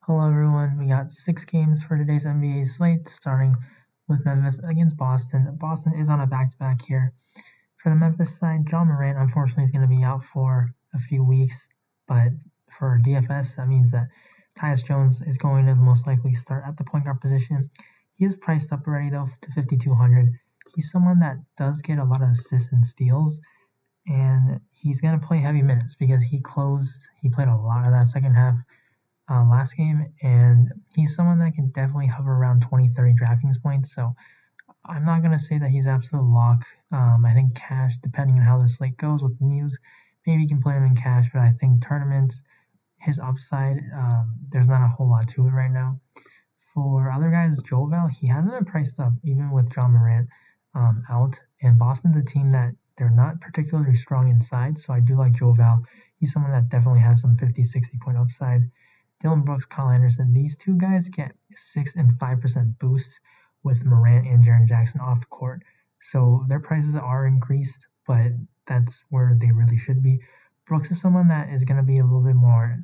Hello everyone, we got 6 games for today's NBA slate, starting with Memphis against Boston. Boston is on a back-to-back here. For the Memphis side, Ja Morant unfortunately is going to be out for a few weeks, but for DFS, that means that Tyus Jones is going to most likely start at the point guard position. He is priced up already though to 5,200. He's someone that does get a lot of assists and steals, and he's going to play heavy minutes because he played a lot of that second half last game, and he's someone that can definitely hover around 20, 30 DraftKings points. So I'm not going to say that he's absolute lock. I think cash, depending on how the slate goes with the news, maybe you can play him in cash, but I think tournaments, his upside, there's not a whole lot to it right now. For other guys, Jovel, he hasn't been priced up even with Ja Morant out, and Boston's a team that they're not particularly strong inside, so I do like Jovel. He's someone that definitely has some 50, 60 point upside. Dillon Brooks, Kyle Anderson, these two guys get 6 and 5% boosts with Morant and Jaren Jackson off the court. So their prices are increased, but that's where they really should be. Brooks is someone that is going to be a little bit more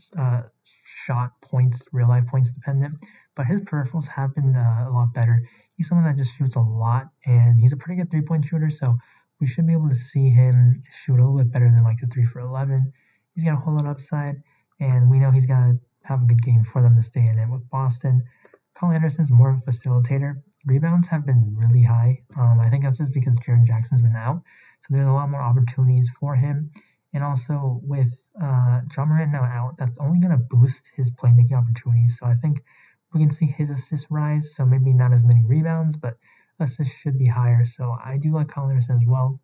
shot points, real life points dependent, but his peripherals have been a lot better. He's someone that just shoots a lot, and he's a pretty good 3-point shooter, so we should be able to see him shoot a little bit better than like the 3 for 11. He's got a whole lot of upside, and we know he's got to have a good game for them to stay in it. With Boston, Kyle Anderson's more of a facilitator. Rebounds have been really high. I think that's just because Jaren Jackson's been out, so there's a lot more opportunities for him. And also with Ja Morant now out, that's only going to boost his playmaking opportunities. So I think we can see his assists rise. So maybe not as many rebounds, but assists should be higher. So I do like Kyle Anderson as well.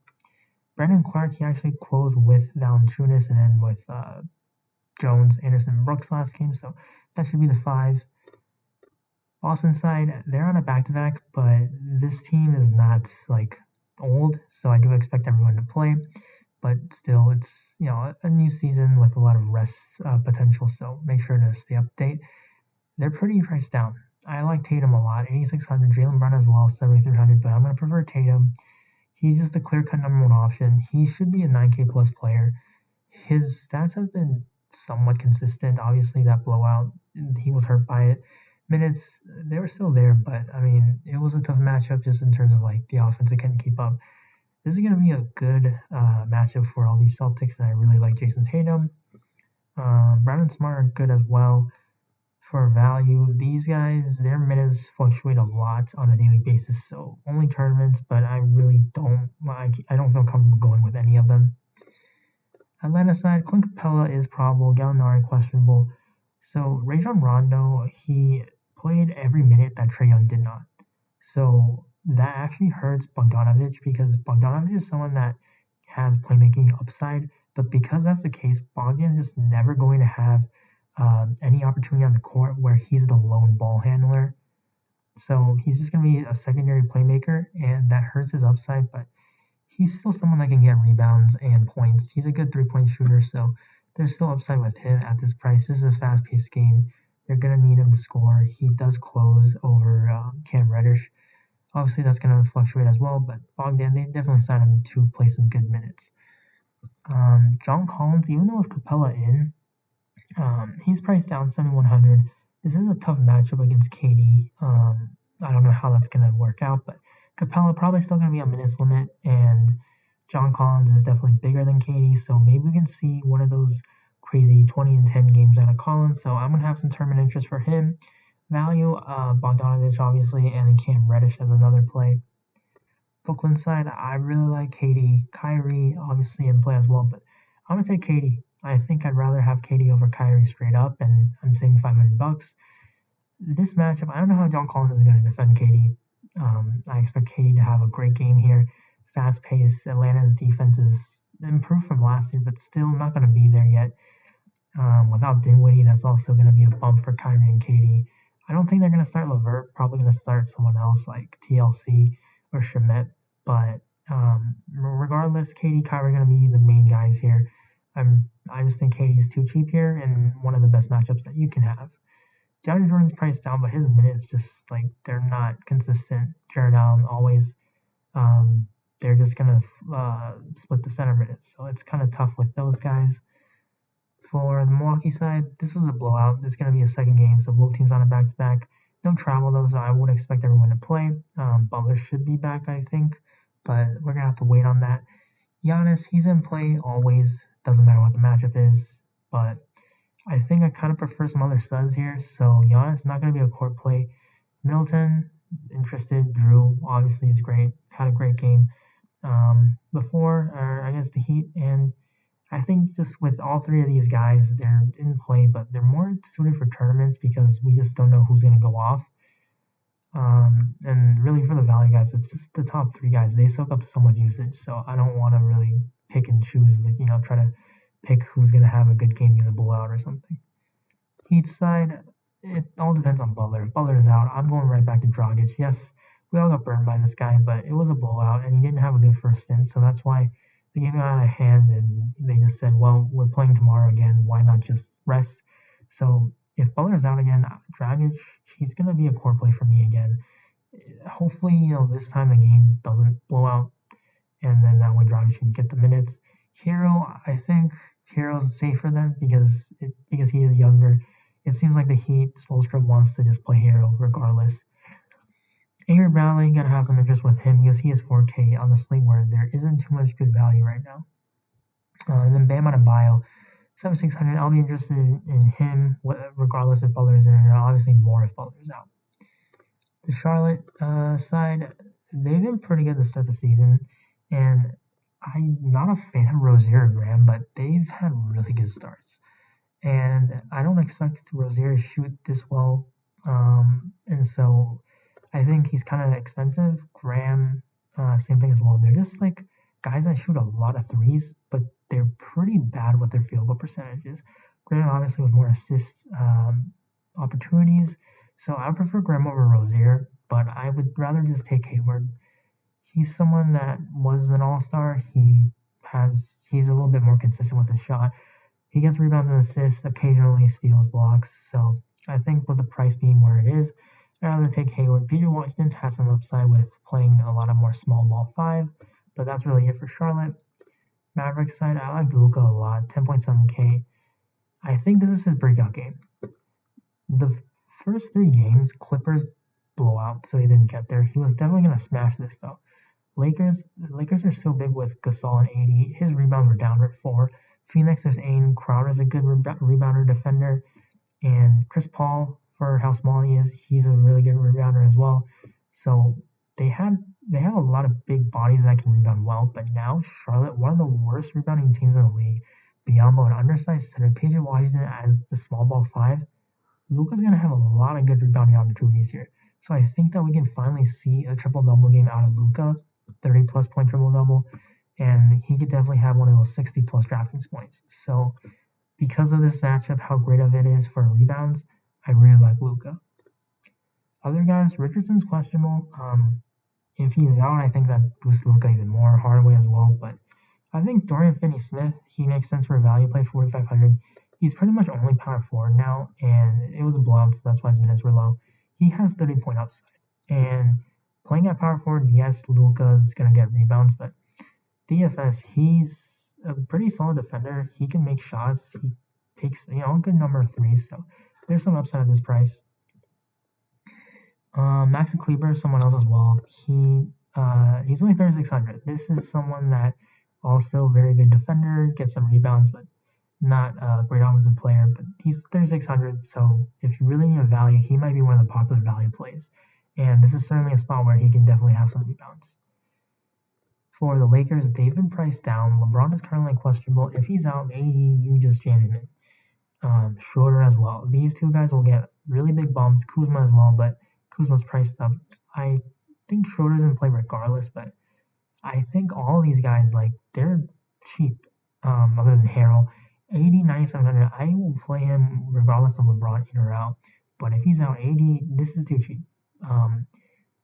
Brandon Clark, he actually closed with Valanciunas and then with Jones, Anderson, and Brooks last game, so that should be the 5. Boston side, they're on a back-to-back, but this team is not like old, so I do expect everyone to play. But still, it's a new season with a lot of rest potential, so make sure to stay update. They're pretty priced down. I like Tatum a lot, 8,600. Jaylen Brown as well, 7,300, but I'm going to prefer Tatum. He's just a clear-cut number 1 option. He should be a 9K plus player. His stats have been somewhat consistent. Obviously, that blowout, he was hurt by it. Minutes, they were still there, but I mean, it was a tough matchup just in terms of like the offense that couldn't keep up. This is going to be a good matchup for all these Celtics, and I really like Jason Tatum. Brown and Smart are good as well. For value, these guys, their minutes fluctuate a lot on a daily basis, so only tournaments, but I really don't feel comfortable going with any of them. Atlanta side, Clint Capella is probable, Gallinari questionable. So Rajon Rondo, he played every minute that Trae Young did not. So that actually hurts Bogdanovic because Bogdanovic is someone that has playmaking upside, but because that's the case, Bogdan's just never going to have any opportunity on the court where he's the lone ball handler. So he's just going to be a secondary playmaker, and that hurts his upside, but he's still someone that can get rebounds and points. He's a good 3-point shooter, so there's still upside with him at this price. This is a fast-paced game. They're going to need him to score. He does close over Cam Reddish. Obviously, that's going to fluctuate as well, but Bogdan, they definitely signed him to play some good minutes. John Collins, even though with Capella in, he's priced down 7,100. This is a tough matchup against KD. I don't know how that's going to work out, but Capella probably still going to be on minutes limit, and John Collins is definitely bigger than KD, so maybe we can see one of those crazy 20 and 10 games out of Collins, so I'm going to have some tournament interest for him. Value, Bogdanovic, obviously, and then Cam Reddish as another play. Brooklyn side, I really like KD. Kyrie, obviously, in play as well, but I'm going to take KD. I think I'd rather have KD over Kyrie straight up, and I'm saving $500. This matchup, I don't know how John Collins is going to defend KD. I expect KD to have a great game here. Fast-paced, Atlanta's defense is improved from last year, but still not going to be there yet. Without Dinwiddie, that's also going to be a bump for Kyrie and KD. I don't think they're going to start LeVert. Probably going to start someone else like TLC or Shamet. But regardless, KD, Kyrie are going to be the main guys here. I just think KD's too cheap here and one of the best matchups that you can have. DeAndre Jordan's priced down, but his minutes just like they're not consistent. Jared Allen always, they're just gonna split the center minutes, so it's kind of tough with those guys. For the Milwaukee side, this was a blowout. This is going to be a second game, so both teams on a back-to-back. No travel, though, so I would expect everyone to play. Butler should be back, I think, but we're going to have to wait on that. Giannis, he's in play always. Doesn't matter what the matchup is, but I think I kind of prefer some other studs here. So Giannis not going to be a court play. Middleton, interested. Drew, obviously, is great. Had a great game before, or against the Heat, and I think just with all three of these guys, they're in play, but they're more suited for tournaments because we just don't know who's going to go off. And really for the value guys, it's just the top three guys. They soak up so much usage, so I don't want to really pick and choose, like, try to pick who's going to have a good game because of blowout or something. Heat side, it all depends on Butler. If Butler is out, I'm going right back to Dragic. Yes, we all got burned by this guy, but it was a blowout, and he didn't have a good first stint, so that's why the game got out of hand, and they just said, well, we're playing tomorrow again. Why not just rest? So if Butler's out again, Dragic, he's going to be a core play for me again. Hopefully, this time the game doesn't blow out, and then that way Dragic can get the minutes. Hero, I think Hero's safer then because he is younger. It seems like the Heat, Spoelstra wants to just play Hero regardless. Avery Bradley, gotta have some interest with him because he is 4K on the slate where there isn't too much good value right now. And then Bam Adebayo, 7,600. I'll be interested in him regardless if Butler is in or not. Obviously more if Butler's out. The Charlotte side, they've been pretty good to start the season, and I'm not a fan of Rozier or Graham, but they've had really good starts. And I don't expect Rozier to shoot this well, and so I think he's kind of expensive. Graham, same thing as well. They're just like guys that shoot a lot of threes, but they're pretty bad with their field goal percentages. Graham obviously with more assist opportunities, so I prefer Graham over Rozier, but I would rather just take Hayward. He's someone that was an all-star. He's a little bit more consistent with his shot. He gets rebounds and assists, occasionally steals blocks, so I think with the price being where it is, I'd rather take Hayward. PJ Washington has some upside with playing a lot of more small ball 5, but that's really it for Charlotte. Mavericks side, I like Luka a lot, 10.7K. I think this is his breakout game. The first 3 games, Clippers blowout, so he didn't get there. He was definitely going to smash this, though. The Lakers are so big with Gasol and AD. His rebounds were down at 4. Phoenix, there's Aiden Crowder's a good rebounder defender. And Chris Paul, for how small he is, he's a really good rebounder as well. So they have a lot of big bodies that can rebound well, but now Charlotte, one of the worst rebounding teams in the league, Biyombo, an undersized center, PJ Washington as the small ball 5, Luka's going to have a lot of good rebounding opportunities here. So I think that we can finally see a triple-double game out of Luka, 30-plus point triple-double, and he could definitely have one of those 60-plus DraftKings points. So because of this matchup, how great of it is for rebounds, I really like Luka. Other guys, Richardson's questionable. If he's out, I think that boosts Luka even more. Hardaway as well, but I think Dorian Finney-Smith, he makes sense for a value play, 4,500. He's pretty much only power forward now, and it was a blowout, so that's why his minutes were low. He has 30-point upside, and playing at power forward, yes, Luka's going to get rebounds, but DFS, he's a pretty solid defender. He can make shots. He takes a good number of threes, so there's some upside at this price. Maxi Kleber, someone else as well. He's only 3,600. This is someone that also very good defender, gets some rebounds, but not a great offensive player. But he's 3,600, so if you really need a value, he might be one of the popular value plays. And this is certainly a spot where he can definitely have some rebounds. For the Lakers, they've been priced down. LeBron is currently questionable. If he's out, AD, you just jam him in. Schroeder as well. These two guys will get really big bumps. Kuzma as well, but Kuzma's priced up. I think Schroeder's in play regardless, but I think all of these guys, they're cheap, other than Harrell. 9,700, I will play him regardless of LeBron in or out. But if he's out 80, this is too cheap.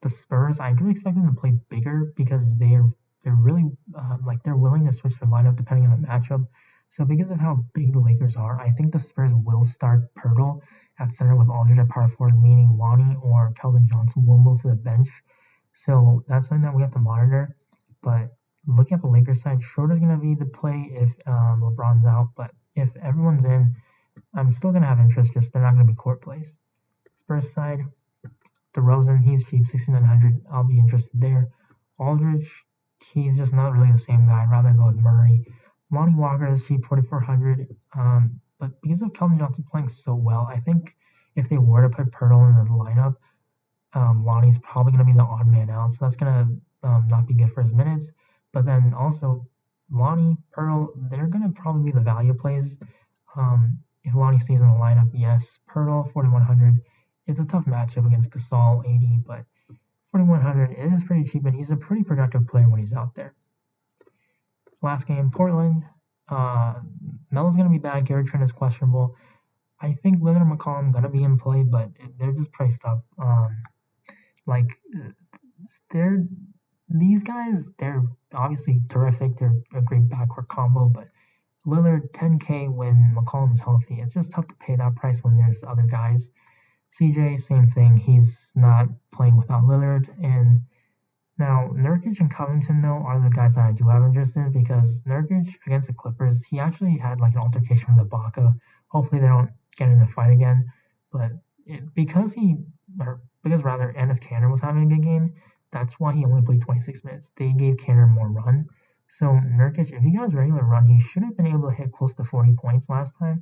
The Spurs, I do expect them to play bigger because they're really, they're willing to switch their lineup depending on the matchup. So because of how big the Lakers are, I think the Spurs will start Pirtle at center with Aldridge at power forward, meaning Lonnie or Keldon Johnson will move to the bench. So that's something that we have to monitor. But looking at the Lakers side, Schroeder's going to be the play if LeBron's out, but if everyone's in, I'm still going to have interest, just they're not going to be court plays. Spurs side, DeRozan, he's cheap, 6,900. I'll be interested there. Aldridge, he's just not really the same guy. I'd rather go with Murray. Lonnie Walker is cheap, 4,400. But because of Keldon Johnson playing so well, I think if they were to put Pirtle in the lineup, Lonnie's probably going to be the odd man out, so that's going to not be good for his minutes. But then also, Lonnie, Pirtle, they're going to probably be the value plays. If Lonnie stays in the lineup, yes. Pirtle, 4,100. It's a tough matchup against Gasol, 80, but 4,100 is pretty cheap, and he's a pretty productive player when he's out there. Last game, Portland. Melo's going to be back. Gary Trent is questionable. I think Lillard and McCollum going to be in play, but they're just priced up. These guys, they're obviously terrific. They're a great backcourt combo, but Lillard, 10K when McCollum is healthy. It's just tough to pay that price when there's other guys. CJ, same thing. He's not playing without Lillard. And now, Nurkic and Covington, though, are the guys that I do have interest in because Nurkic against the Clippers, he actually had like an altercation with Ibaka. Hopefully they don't get in a fight again. But because Enes Kanter was having a good game, that's why he only played 26 minutes. They gave Kanter more run. So Nurkic, if he got his regular run, he should have been able to hit close to 40 points last time.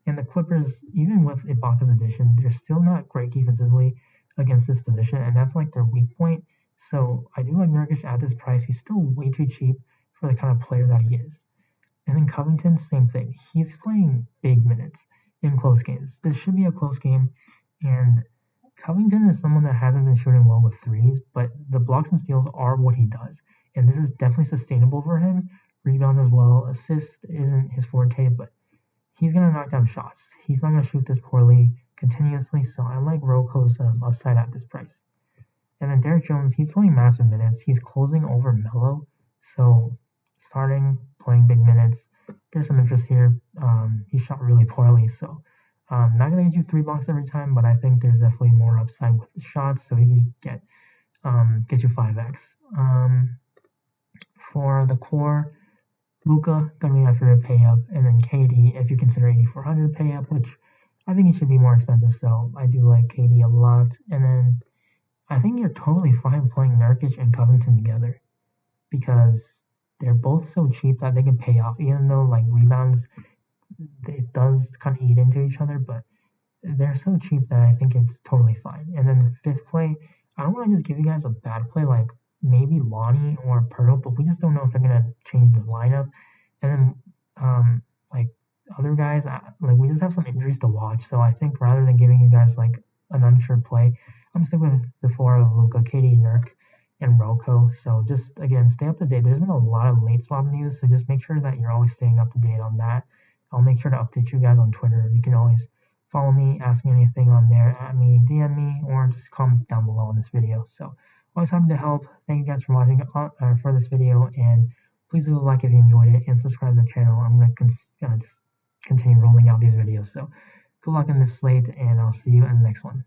And the Clippers, even with Ibaka's addition, they're still not great defensively against this position, and that's like their weak point. So I do like Nurkic at this price. He's still way too cheap for the kind of player that he is. And then Covington, same thing. He's playing big minutes in close games. This should be a close game, and Covington is someone that hasn't been shooting well with threes, but the blocks and steals are what he does, and this is definitely sustainable for him. Rebounds as well. Assist isn't his forte, but he's going to knock down shots. He's not going to shoot this poorly continuously, so I like Roko's upside at this price. And then Derrick Jones, he's playing massive minutes. He's closing over Melo, so playing big minutes. There's some interest here. He shot really poorly, so not going to get you 3 blocks every time, but I think there's definitely more upside with the shots, so he can get you 5x. For the core, Luka, gonna be my favorite pay up, and then KD, if you consider 8,400 pay up, which I think it should be more expensive, so I do like KD a lot. And then I think you're totally fine playing Nurkic and Covington together because they're both so cheap that they can pay off, even though like rebounds, it does kind of eat into each other, but they're so cheap that I think it's totally fine. And then the fifth play, I don't want to just give you guys a bad play like maybe Lonnie or Pirtle, but we just don't know if they're going to change the lineup. And then like other guys, like we just have some injuries to watch. So I think rather than giving you guys like an unsure play, I'm sticking with the 4 of Luka, KD, Nurk, and Roko. So just again, stay up to date. There's been a lot of late swap news, so just make sure that you're always staying up to date on that. I'll make sure to update you guys on Twitter. You can always follow me, ask me anything on there, at me, DM me, or just comment down below on this video. So always happy to help. Thank you guys for watching for this video, and please leave a like if you enjoyed it, and subscribe to the channel. I'm going to just continue rolling out these videos. So good luck in this slate, and I'll see you in the next one.